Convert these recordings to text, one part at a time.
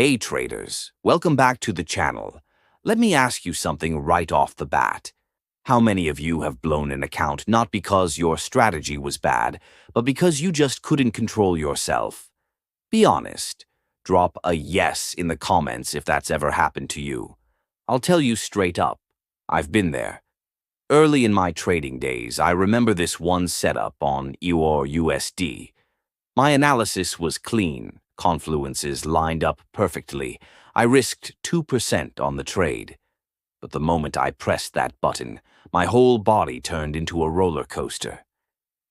Hey traders, welcome back to the channel. Let me ask you something right off the bat. How many of you have blown an account not because your strategy was bad, but because you just couldn't control yourself? Be honest. Drop a yes in the comments if that's ever happened to you. I'll tell you straight up, I've been there. Early in my trading days, I remember this one setup on EUR/USD. My analysis was clean, confluences lined up perfectly. I risked 2% on the trade. But the moment I pressed that button, my whole body turned into a roller coaster.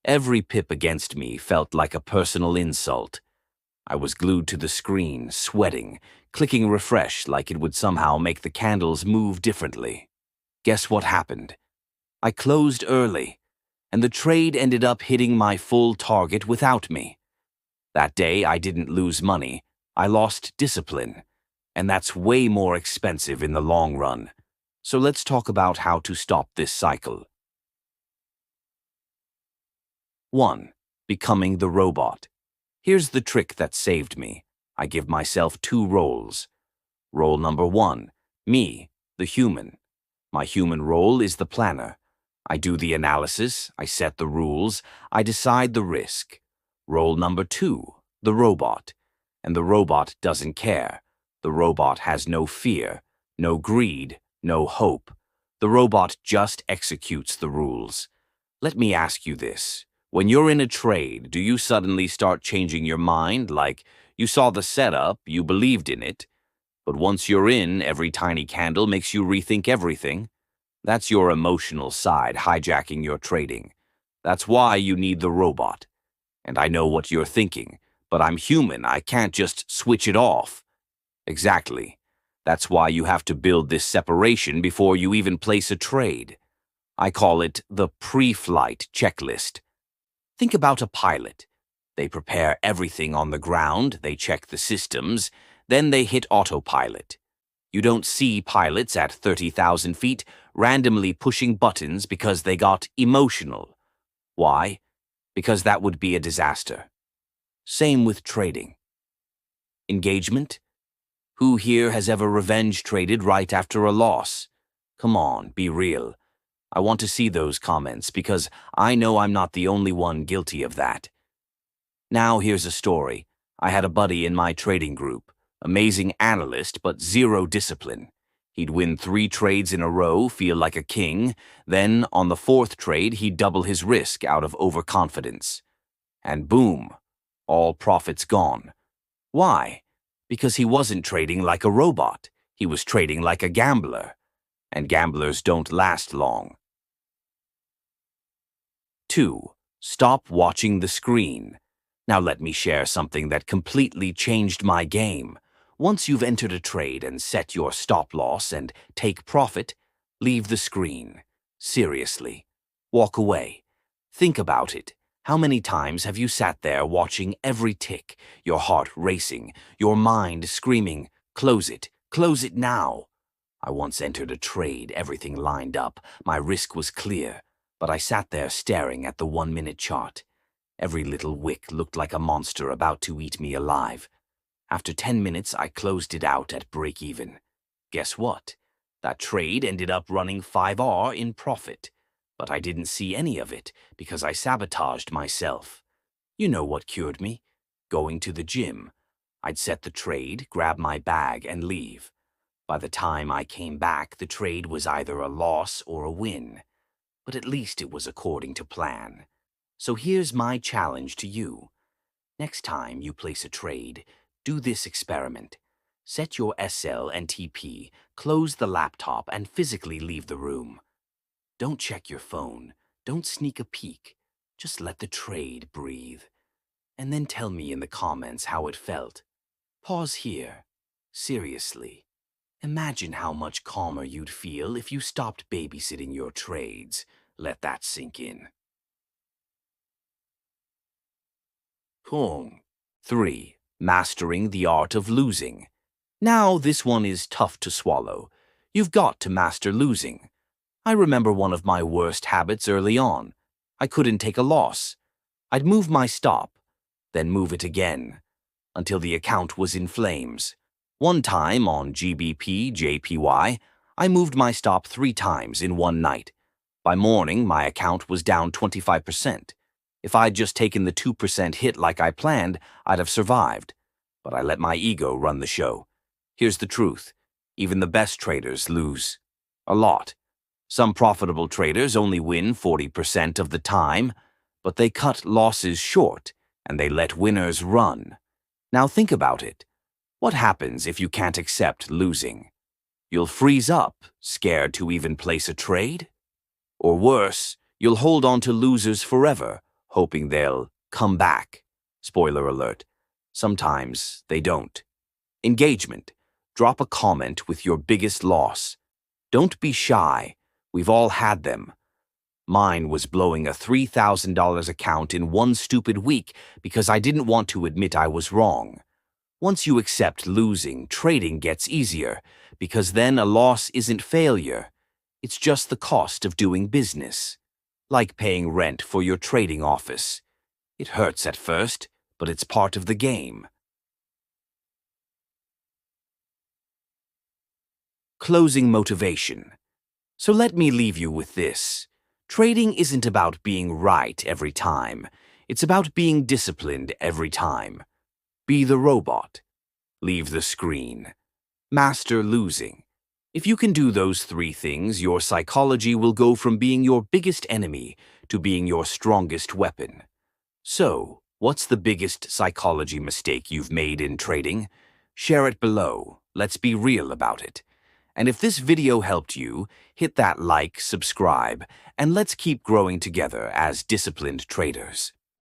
Every pip against me felt like a personal insult. I was glued to the screen, sweating, clicking refresh like it would somehow make the candles move differently. Guess what happened? I closed early, and the trade ended up hitting my full target without me. That day, I didn't lose money. I lost discipline, and that's way more expensive in the long run. So let's talk about how to stop this cycle. 1. Becoming the robot. Here's the trick that saved me. I give myself 2 roles. Role number 1, me, the human. My human role is the planner. I do the analysis, I set the rules, I decide the risk. Role number 2, the robot. And the robot doesn't care. The robot has no fear, no greed, no hope. The robot just executes the rules. Let me ask you this. When you're in a trade, do you suddenly start changing your mind, like you saw the setup, you believed in it, but once you're in, every tiny candle makes you rethink everything? That's your emotional side hijacking your trading. That's why you need the robot. And I know what you're thinking, but I'm human, I can't just switch it off. Exactly. That's why you have to build this separation before you even place a trade. I call it the pre-flight checklist. Think about a pilot. They prepare everything on the ground, they check the systems, then they hit autopilot. You don't see pilots at 30,000 feet randomly pushing buttons because they got emotional. Why? Because that would be a disaster. Same with trading. Engagement? Who here has ever revenge traded right after a loss? Come on, be real. I want to see those comments because I know I'm not the only one guilty of that. Now here's a story. I had a buddy in my trading group. Amazing analyst, but zero discipline. He'd win 3 trades in a row, feel like a king. Then, on the 4th trade, he'd double his risk out of overconfidence. And boom, all profits gone. Why? Because he wasn't trading like a robot. He was trading like a gambler. And gamblers don't last long. 2. Stop watching the screen. Now let me share something that completely changed my game. Once you've entered a trade and set your stop loss and take profit, leave the screen. Seriously. Walk away. Think about it. How many times have you sat there watching every tick, your heart racing, your mind screaming, close it now? I once entered a trade, everything lined up, my risk was clear, but I sat there staring at the 1-minute chart. Every little wick looked like a monster about to eat me alive. After 10 minutes, I closed it out at break-even. Guess what? That trade ended up running 5R in profit. But I didn't see any of it because I sabotaged myself. You know what cured me? Going to the gym. I'd set the trade, grab my bag, and leave. By the time I came back, the trade was either a loss or a win. But at least it was according to plan. So here's my challenge to you. Next time you place a trade, do this experiment. Set your SL and TP, close the laptop, and physically leave the room. Don't check your phone. Don't sneak a peek. Just let the trade breathe. And then tell me in the comments how it felt. Pause here. Seriously. Imagine how much calmer you'd feel if you stopped babysitting your trades. Let that sink in. 3. Mastering the art of losing. Now, this one is tough to swallow. You've got to master losing. I remember one of my worst habits early on. I couldn't take a loss. I'd move my stop, then move it again, until the account was in flames. One time on GBP JPY, I moved my stop 3 times in one night. By morning, my account was down 25%. If I'd just taken the 2% hit like I planned, I'd have survived. But I let my ego run the show. Here's the truth. Even the best traders lose. A lot. Some profitable traders only win 40% of the time, but they cut losses short and they let winners run. Now think about it. What happens if you can't accept losing? You'll freeze up, scared to even place a trade? Or worse, you'll hold on to losers forever, hoping they'll come back. Spoiler alert. Sometimes they don't. Engagement. Drop a comment with your biggest loss. Don't be shy. We've all had them. Mine was blowing a $3,000 account in one stupid week because I didn't want to admit I was wrong. Once you accept losing, trading gets easier, because then a loss isn't failure. It's just the cost of doing business. Like paying rent for your trading office. It hurts at first, but it's part of the game. Closing motivation. So let me leave you with this. Trading isn't about being right every time. It's about being disciplined every time. Be the robot. Leave the screen. Master losing. If you can do those 3 things, your psychology will go from being your biggest enemy to being your strongest weapon. So, what's the biggest psychology mistake you've made in trading? Share it below. Let's be real about it. And if this video helped you, hit that like, subscribe, and let's keep growing together as disciplined traders.